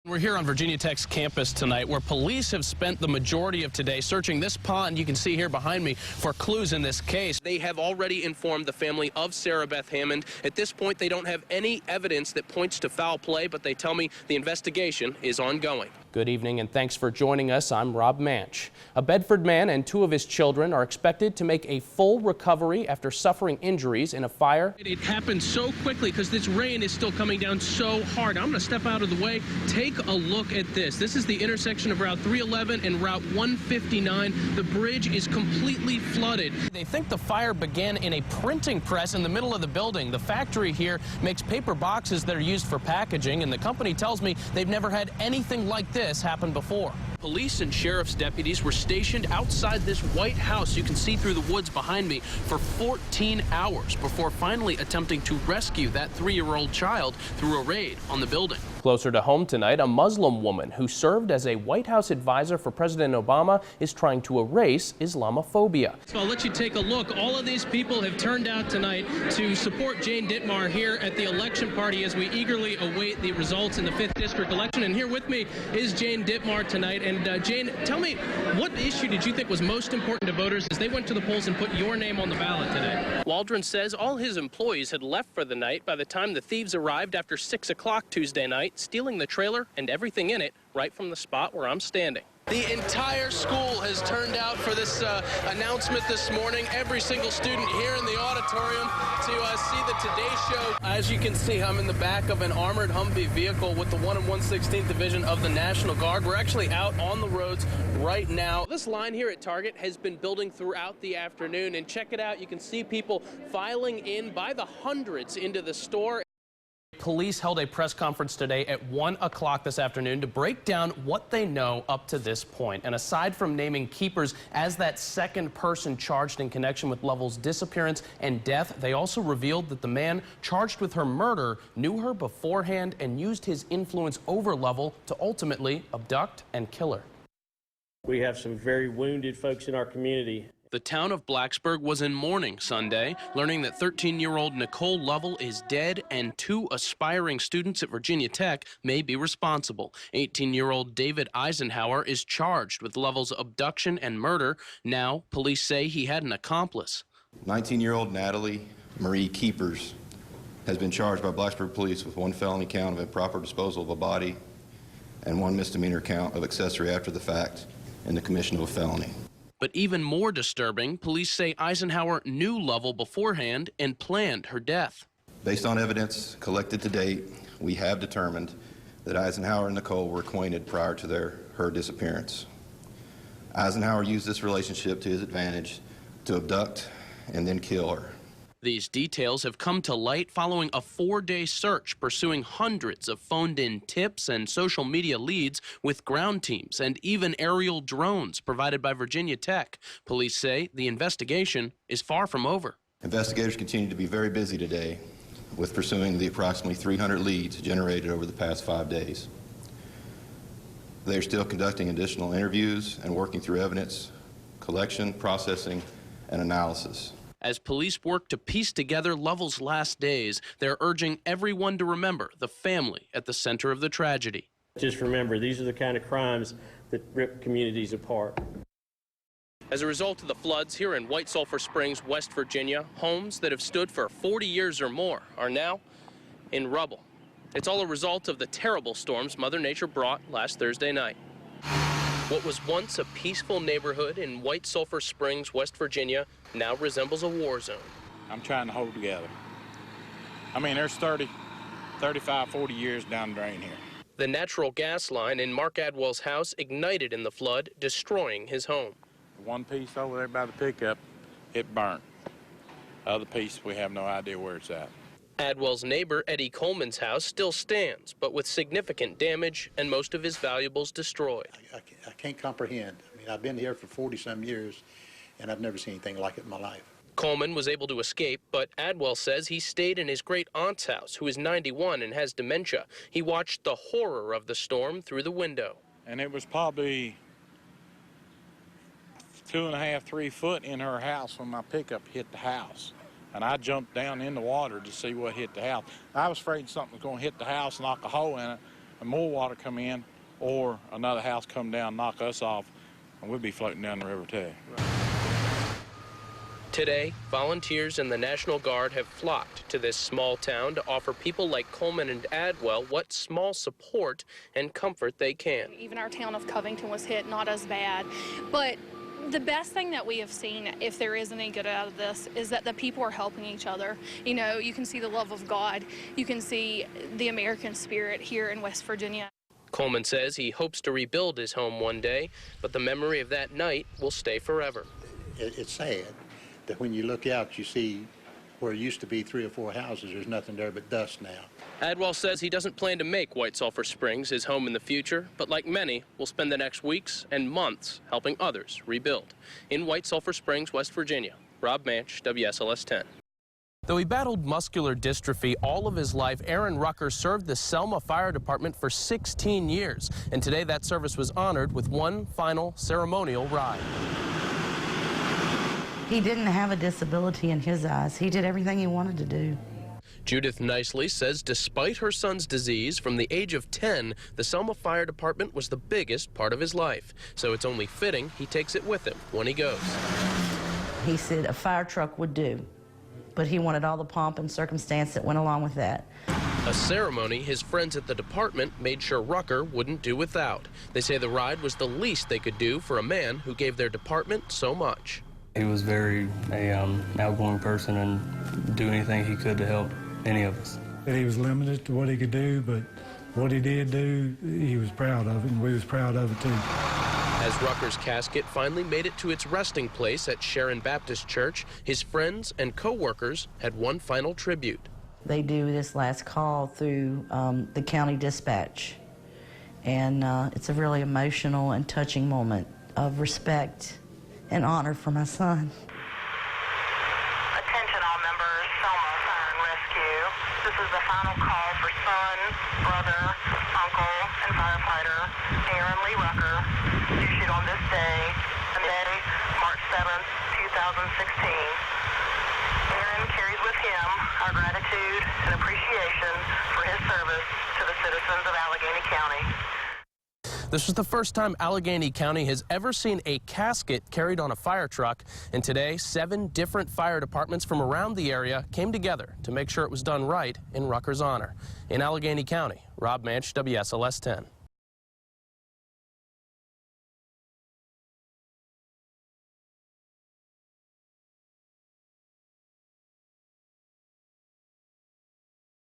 We're here on Virginia Tech's campus tonight, where police have spent the majority of today searching this pond you can see here behind me for clues in this case. They have already informed the family of Sarah Beth Hammond. At this point, they don't have any evidence that points to foul play, but they tell me the investigation is ongoing. Good evening and thanks for joining us. I'm Rob Manch. A Bedford man and two of his children are expected to make a full recovery after suffering injuries in a fire. It happened so quickly because this rain is still coming down so hard. I'm going to step out of the way. Take a look at this. This is the intersection of Route 311 and Route 159. The bridge is completely flooded. They think the fire began in a printing press in the middle of the building. The factory here makes paper boxes that are used for packaging, and the company tells me they've never had anything like this happened before. Police and sheriff's deputies were stationed outside this White House you can see through the woods behind me for 14 hours before finally attempting to rescue that 3-year-old child through a raid on the building. Closer to home tonight, a Muslim woman who served as a White House advisor for President Obama is trying to erase Islamophobia. So I'll let you take a look. All of these people have turned out tonight to support Jane Dittmar here at the election party as we eagerly await the results in the 5th District election. And here with me is Jane Dittmar tonight. And Jane, tell me, what issue did you think was most important to voters as they went to the polls and put your name on the ballot today? Waldron says all his employees had left for the night by the time the thieves arrived after 6 o'clock Tuesday night, stealing the trailer and everything in it right from the spot where I'm standing. The entire school has turned out for this announcement this morning. Every single student here in the auditorium to see the Today Show. As you can see, I'm in the back of an armored Humvee vehicle with the 1 1/16th Division of the National Guard. We're actually out on the roads right now. This line here at Target has been building throughout the afternoon, and check it out. You can see people filing in by the hundreds into the store. Police held a press conference today at 1 o'clock this afternoon to break down what they know up to this point. And aside from naming keepers as that second person charged in connection with Lovell's disappearance and death, they also revealed that the man charged with her murder knew her beforehand and used his influence over Lovell to ultimately abduct and kill her. We have some very wounded folks in our community. The town of Blacksburg was in mourning Sunday, learning that 13-year-old Nicole Lovell is dead and 2 aspiring students at Virginia Tech may be responsible. 18-year-old David Eisenhower is charged with Lovell's abduction and murder. Now, police say he had an accomplice. 19-year-old Natalie Marie Keepers has been charged by Blacksburg police with 1 felony count of improper disposal of a body and 1 misdemeanor count of accessory after the fact in the commission of a felony. But even more disturbing, police say Eisenhower knew Lovell beforehand and planned her death. Based on evidence collected to date, we have determined that Eisenhower and Nicole were acquainted prior to her disappearance. Eisenhower used this relationship to his advantage to abduct and then kill her. These details have come to light following a 4-day search pursuing hundreds of phoned-in tips and social media leads with ground teams and even aerial drones provided by Virginia Tech. Police say the investigation is far from over. Investigators continue to be very busy today with pursuing the approximately 300 leads generated over the past 5 days. They are still conducting additional interviews and working through evidence collection, processing, and analysis. As police work to piece together Lovell's last days, they're urging everyone to remember the family at the center of the tragedy. Just remember, these are the kind of crimes that rip communities apart. As a result of the floods here in White Sulphur Springs, West Virginia, homes that have stood for 40 years or more are now in rubble. It's all a result of the terrible storms Mother Nature brought last Thursday night. What was once a peaceful neighborhood in White Sulphur Springs, West Virginia, now resembles a war zone. I'm trying to hold together. I mean, there's 30, 35, 40 years down the drain here. The natural gas line in Mark Adwell's house ignited in the flood, destroying his home. One piece over there by the pickup, it burnt. The other piece, we have no idea where it's at. Adwell's neighbor, Eddie Coleman's house, still stands, but with significant damage and most of his valuables destroyed. I can't comprehend. I mean, I've been here for 40-some years, and I've never seen anything like it in my life. Coleman was able to escape, but Adwell says he stayed in his great-aunt's house, who is 91 and has dementia. He watched the horror of the storm through the window. And it was probably 2.5, 3 foot in her house when my pickup hit the house. And I jumped down in the water to see what hit the house. I was afraid something was going to hit the house, knock a hole in it, and more water come in, or another house come down, knock us off, and we'll be floating down the river too. Today, volunteers and the National Guard have flocked to this small town to offer people like Coleman and Adwell what small support and comfort they can. Even our town of Covington was hit, not as bad, but the best thing that we have seen, if there is any good out of this, is that the people are helping each other. You know, you can see the love of God. You can see the American spirit here in West Virginia. Coleman says he hopes to rebuild his home one day, but the memory of that night will stay forever. It's sad that when you look out, you see where it used to be 3 or 4 houses, there's nothing there but dust now. Adwell says he doesn't plan to make White Sulphur Springs his home in the future, but like many, will spend the next weeks and months helping others rebuild. In White Sulphur Springs, West Virginia, Rob Manch, WSLS 10. Though he battled muscular dystrophy all of his life, Aaron Rucker served the Selma Fire Department for 16 years, and today that service was honored with one final ceremonial ride. He didn't have a disability in his eyes. He did everything he wanted to do. Judith Nicely says despite her son's disease, from the age of 10, the Selma Fire Department was the biggest part of his life. So it's only fitting he takes it with him when he goes. He said a fire truck would do, but he wanted all the pomp and circumstance that went along with that. A ceremony his friends at the department made sure Rucker wouldn't do without. They say the ride was the least they could do for a man who gave their department so much. He was very outgoing person and do anything he could to help any of us. He was limited to what he could do, but what he did do, he was proud of it, and we was proud of it too. As Rucker's casket finally made it to its resting place at Sharon Baptist Church, his friends and co-workers had one final tribute. They do this last call through the county dispatch, and it's a really emotional and touching moment of respect and honor for my son. Attention all members, Selma Fire and Rescue. This is the final call for son, brother, uncle, and firefighter Aaron Lee Rucker, issued on this day, March 7th, 2016. Aaron carries with him our gratitude and appreciation for his service to the citizens of Allegheny County. This was the first time Allegheny County has ever seen a casket carried on a fire truck, and today 7 different fire departments from around the area came together to make sure it was done right in Rucker's honor. In Allegheny County, Rob Manch, WSLS 10.